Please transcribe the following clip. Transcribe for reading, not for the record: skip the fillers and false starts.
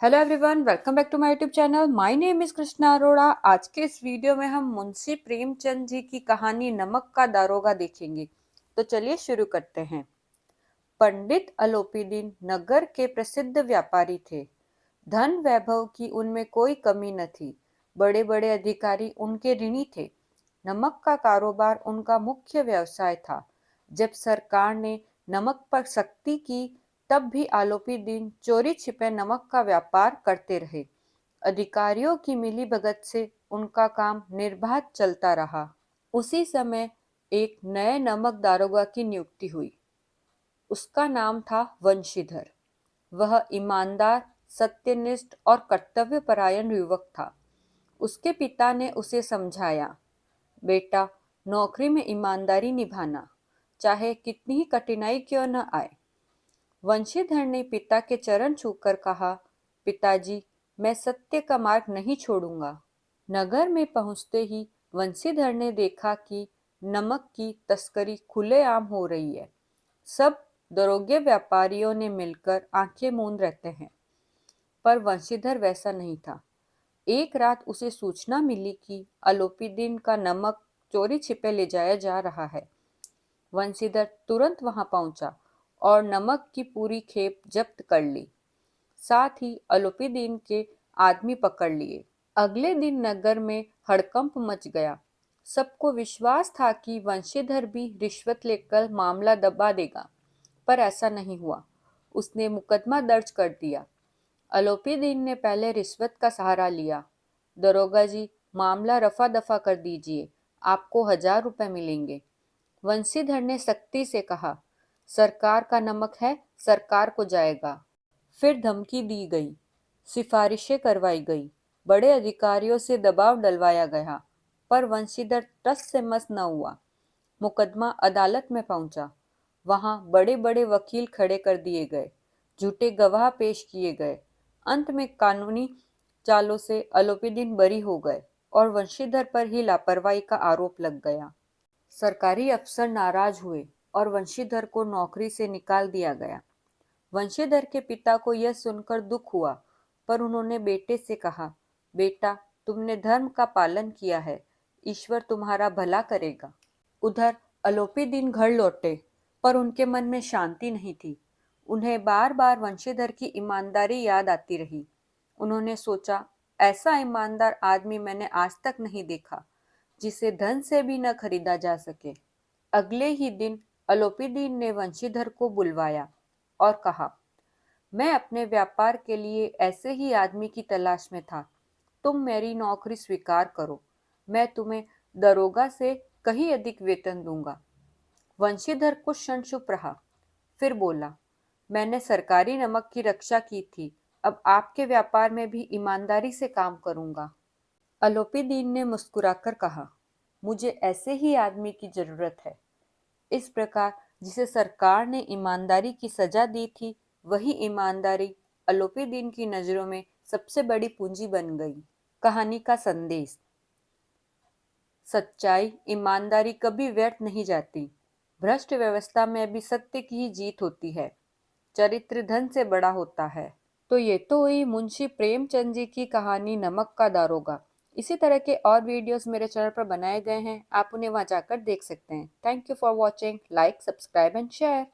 Hello everyone, welcome back to my YouTube channel. My name is Krishna Arora. आज के इस video में हम मुंशी प्रेमचंद जी की कहानी नमक का दारोगा देखेंगे। तो चलिए शुरू करते हैं। पंडित अलोपीदीन नगर के प्रसिद्ध व्यापारी थे। धन वैभव की उनमें कोई कमी न थी। बड़े बड़े अधिकारी उनके ऋणी थे। नमक का कारोबार उनका मुख्य व्यवसाय था। जब सरकार ने नमक पर सख्ती की, तब भी आलोपीदीन चोरी छिपे नमक का व्यापार करते रहे। अधिकारियों की मिलीभगत से उनका काम निर्बाध चलता रहा। उसी समय एक नए नमक दारोगा की नियुक्ति हुई। उसका नाम था वंशीधर। वह ईमानदार, सत्यनिष्ठ और कर्तव्यपरायण युवक था। उसके पिता ने उसे समझाया, बेटा, नौकरी में ईमानदारी निभाना, चाहे कितनी ही कठिनाई क्यों न आए। वंशीधर ने पिता के चरण छूकर कहा, पिताजी, मैं सत्य का मार्ग नहीं छोड़ूंगा। नगर में पहुंचते ही वंशीधर ने देखा कि नमक की तस्करी खुलेआम हो रही है। सब दरोगे व्यापारियों ने मिलकर आंखें मूंद रहते हैं। पर वंशीधर वैसा नहीं था। एक रात उसे सूचना मिली कि अलोपीदीन का नमक चोरी छिपे ले जाया जा रहा है। वंशीधर तुरंत वहां पहुंचा और नमक की पूरी खेप जब्त कर ली। साथ ही अलोपीदीन के आदमी पकड़ लिए। अगले दिन नगर में हड़कंप मच गया। सबको विश्वास था कि वंशीधर भी रिश्वत लेकर मामला दबा देगा, पर ऐसा नहीं हुआ। उसने मुकदमा दर्ज कर दिया। अलोपीदीन ने पहले रिश्वत का सहारा लिया। दरोगा जी, मामला रफा दफा कर दीजिए, आपको 1,000 रुपए मिलेंगे। वंशीधर ने सख्ती से कहा, सरकार का नमक है, सरकार को जाएगा। फिर धमकी दी गई, सिफारिशें करवाई गई, बड़े अधिकारियों से दबाव डलवाया गया, पर वंशीधर टस से मस न हुआ। मुकदमा अदालत में पहुंचा। वहां बड़े बड़े वकील खड़े कर दिए गए, झूठे गवाह पेश किए गए। अंत में कानूनी चालों से अलोपीदीन बरी हो गए और वंशीधर पर ही लापरवाही का आरोप लग गया। सरकारी अफसर नाराज हुए और वंशीधर को नौकरी से निकाल दिया गया। वंशीधर के पिता को यह सुनकर दुख हुआ, पर उन्होंने बेटे से कहा, बेटा, तुमने धर्म का पालन किया है, ईश्वर तुम्हारा भला करेगा। उधर अलोपीदीन घर लौटे, पर उनके मन में शांति नहीं थी। उन्हें बार बार वंशीधर की ईमानदारी याद आती रही। उन्होंने सोचा, ऐसा ईमानदार आदमी मैंने आज तक नहीं देखा, जिसे धन से भी न खरीदा जा सके। अगले ही दिन अलोपीदीन ने वंशीधर को बुलवाया और कहा, मैं अपने व्यापार के लिए ऐसे ही आदमी की तलाश में था। तुम मेरी नौकरी स्वीकार करो, मैं तुम्हें दरोगा से कहीं अधिक वेतन दूंगा। वंशीधर कुछ क्षण चुप रहा, फिर बोला, मैंने सरकारी नमक की रक्षा की थी, अब आपके व्यापार में भी ईमानदारी से काम करूंगा। अलोपीदीन ने मुस्कुराकर कहा, मुझे ऐसे ही आदमी की जरूरत है। इस प्रकार जिसे सरकार ने ईमानदारी की सजा दी थी, वही ईमानदारी अलोपीदीन की नजरों में सबसे बड़ी पूंजी बन गई। कहानी का संदेश, सच्चाई, ईमानदारी कभी व्यर्थ नहीं जाती। भ्रष्ट व्यवस्था में भी सत्य की ही जीत होती है। चरित्र धन से बड़ा होता है। तो ये तो हुई मुंशी प्रेमचंद जी की कहानी नमक का दारोगा। इसी तरह के और वीडियोस मेरे चैनल पर बनाए गए हैं, आप उन्हें वहां जाकर देख सकते हैं। Thank you for watching. Like, subscribe and share.